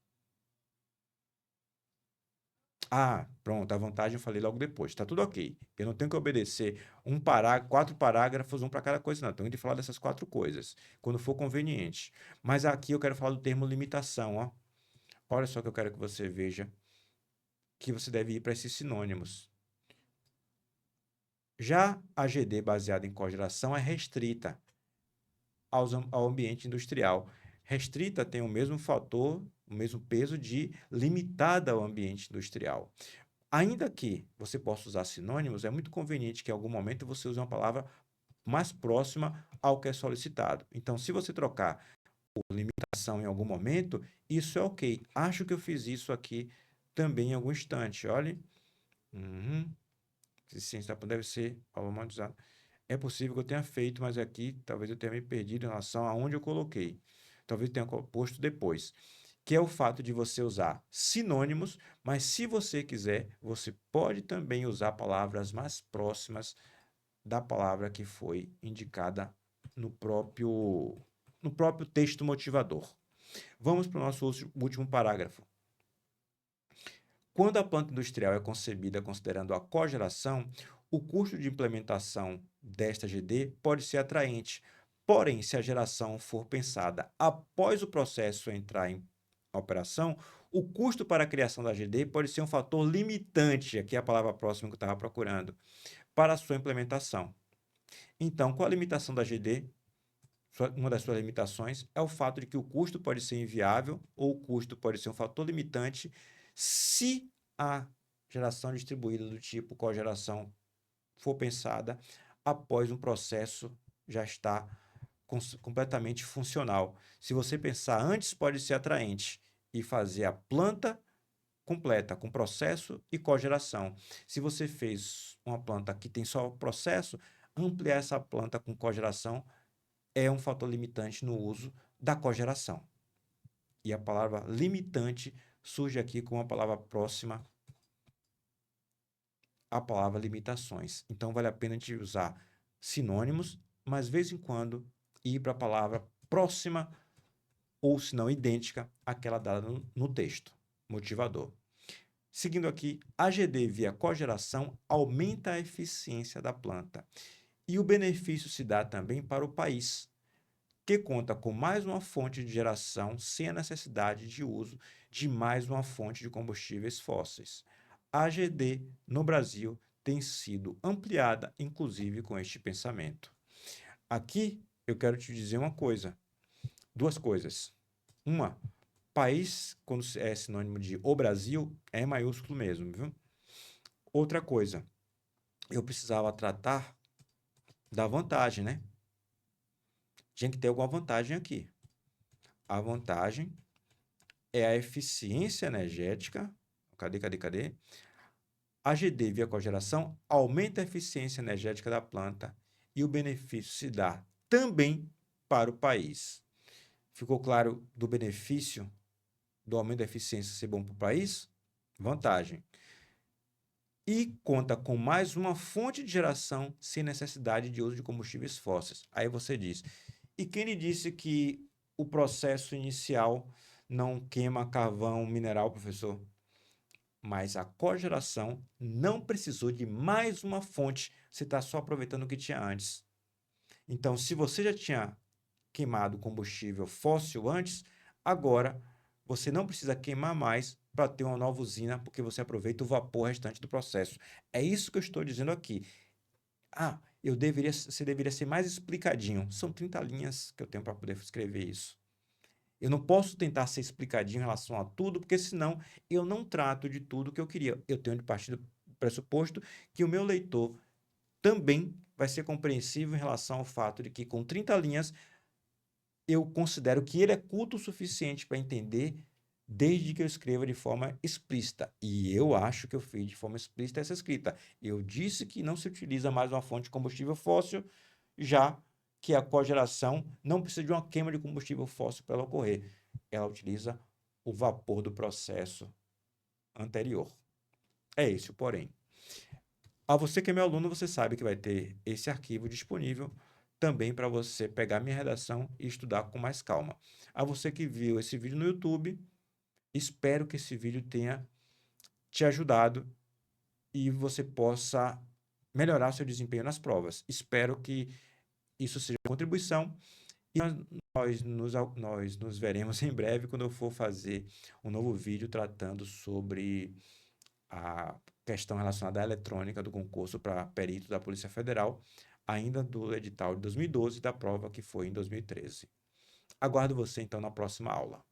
Pronto, a vantagem eu falei logo depois. Está tudo ok. Eu não tenho que obedecer quatro parágrafos, um para cada coisa, não. Tenho que falar dessas quatro coisas, quando for conveniente. Mas aqui eu quero falar do termo limitação, ó. Olha só que eu quero que você veja que você deve ir para esses sinônimos. Já a GD baseada em cogeração é restrita ao ambiente industrial. Restrita tem o mesmo fator, o mesmo peso de limitada ao ambiente industrial. Ainda que você possa usar sinônimos, é muito conveniente que em algum momento você use uma palavra mais próxima ao que é solicitado. Então, se você trocar por limitação em algum momento, isso é ok. Acho que eu fiz isso aqui também em algum instante. Olhe. Ciência deve ser automatizado. É possível que eu tenha feito, mas aqui talvez eu tenha me perdido em relação a onde eu coloquei. Talvez tenha posto depois. Que é o fato de você usar sinônimos, mas se você quiser, você pode também usar palavras mais próximas da palavra que foi indicada no próprio texto motivador. Vamos para o nosso último parágrafo. Quando a planta industrial é concebida considerando a cogeração, o custo de implementação desta GD pode ser atraente. Porém, se a geração for pensada após o processo entrar em operação, o custo para a criação da GD pode ser um fator limitante, aqui é a palavra próxima que eu estava procurando, para a sua implementação. Então, qual a limitação da GD? Uma das suas limitações é o fato de que o custo pode ser inviável ou o custo pode ser um fator limitante se a geração distribuída do tipo cogeração for pensada após um processo já estar completamente funcional. Se você pensar antes, pode ser atraente e fazer a planta completa, com processo e cogeração. Se você fez uma planta que tem só processo, ampliar essa planta com cogeração é um fator limitante no uso da cogeração. E a palavra limitante surge aqui com a palavra próxima à palavra limitações. Então, vale a pena a gente usar sinônimos, mas de vez em quando ir para a palavra próxima ou, se não, idêntica àquela dada no texto motivador. Seguindo aqui, a GD via cogeração aumenta a eficiência da planta. E o benefício se dá também para o país, que conta com mais uma fonte de geração sem a necessidade de uso de mais uma fonte de combustíveis fósseis. A AGD no Brasil tem sido ampliada, inclusive com este pensamento. Aqui eu quero te dizer uma coisa, duas coisas. Uma, país, quando é sinônimo de o Brasil, é maiúsculo mesmo, viu? Outra coisa, eu precisava tratar da vantagem, né? Tinha que ter alguma vantagem aqui. A vantagem é a eficiência energética. Cadê? A GD via cogeração aumenta a eficiência energética da planta e o benefício se dá também para o país. Ficou claro do benefício do aumento da eficiência ser bom para o país? Vantagem. E conta com mais uma fonte de geração sem necessidade de uso de combustíveis fósseis. Aí você diz, e quem lhe disse que o processo inicial não queima carvão mineral, professor? Mas a cogeração não precisou de mais uma fonte, você está só aproveitando o que tinha antes. Então, se você já tinha queimado combustível fóssil antes, agora você não precisa queimar mais para ter uma nova usina, porque você aproveita o vapor restante do processo. É isso que eu estou dizendo aqui. Você deveria ser mais explicadinho. São 30 linhas que eu tenho para poder escrever isso. Eu não posso tentar ser explicadinho em relação a tudo, porque senão eu não trato de tudo que eu queria. Eu tenho de partir do pressuposto que o meu leitor também vai ser compreensível em relação ao fato de que com 30 linhas eu considero que ele é culto o suficiente para entender desde que eu escreva de forma explícita. E eu acho que eu fiz de forma explícita essa escrita. Eu disse que não se utiliza mais uma fonte de combustível fóssil, já que a cogeração não precisa de uma queima de combustível fóssil para ela ocorrer. Ela utiliza o vapor do processo anterior. É esse o porém. A você que é meu aluno, você sabe que vai ter esse arquivo disponível também para você pegar minha redação e estudar com mais calma. A você que viu esse vídeo no YouTube, espero que esse vídeo tenha te ajudado e você possa melhorar seu desempenho nas provas. Espero que isso seja uma contribuição e nós nos veremos em breve quando eu for fazer um novo vídeo tratando sobre a questão relacionada à eletrônica do concurso para perito da Polícia Federal, ainda do edital de 2012 e da prova que foi em 2013. Aguardo você então na próxima aula.